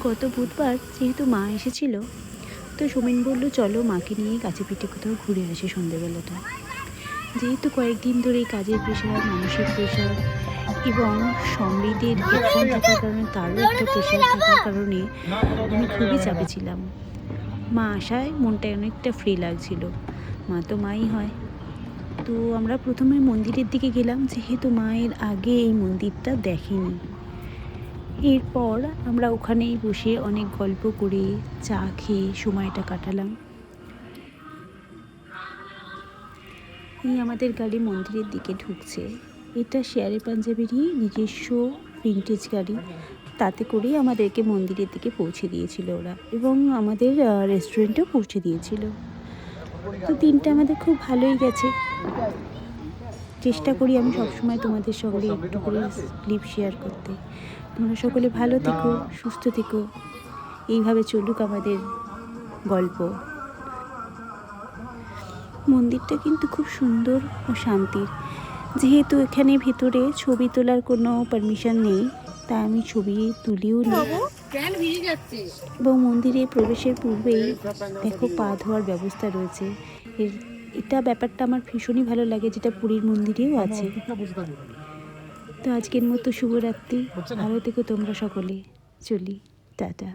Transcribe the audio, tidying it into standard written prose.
গত বুধবার যেহেতু মা এসেছিল, তো সোমেন বলল চলো মাকে নিয়ে কাছে পিঠে কোথাও ঘুরে আসি সন্ধেবেলাটা। যেহেতু কয়েকদিন ধরে কাজের প্রেশার, মানসিক প্রেশার এবং সমৃদ্ধির এক্সাম থাকার কারণে তারও একটা প্রেশার থাকার কারণে আমি খুবই চাপে ছিলাম। মা আসায় মনটা অনেকটা ফ্রি লাগছিল। মা তো মাই হয়। তো আমরা প্রথমে মন্দিরের দিকে গেলাম, যেহেতু মায়ের আগে এই মন্দিরটা দেখেনি। এরপর আমরা ওখানেই বসে অনেক গল্প করে চা খেয়ে সময়টা কাটালাম। এই আমাদের গাড়ি মন্দিরের দিকে ঢুকছে। এটা শেয়ারে পাঞ্জাবেরই নিজস্ব ভিন্টেজ গাড়ি। তাতে করেই আমাদেরকে মন্দিরের দিকে পৌঁছে দিয়েছিল ওরা, এবং আমাদের রেস্টুরেন্টেও পৌঁছে দিয়েছিল। তো দিনটা আমাদের খুব ভালোই গেছে। চেষ্টা করি আমি সবসময় তোমাদের সঙ্গে একটু করে ক্লিপ শেয়ার করতে। তোমরা সকলে ভালো থেকো, সুস্থ থেকো। এইভাবে চলুক আমাদের গল্প। মন্দিরটা কিন্তু খুব সুন্দর ও শান্তির। যেহেতু এখানে ভেতরে ছবি তোলার কোনো পারমিশন নেই, তাই আমি ছবি তুলিও নি। এবং মন্দিরে প্রবেশের পূর্বেই দেখো পা ধোয়ার ব্যবস্থা রয়েছে। এটা ব্যাপারটা আমার ভীষণই ভালো লাগে, যেটা পুরীর মন্দিরেও আছে। তো আজকের মতো শুভরাত্রি, ভালো থেকো তোমরা সকলে। চলি, টাটা।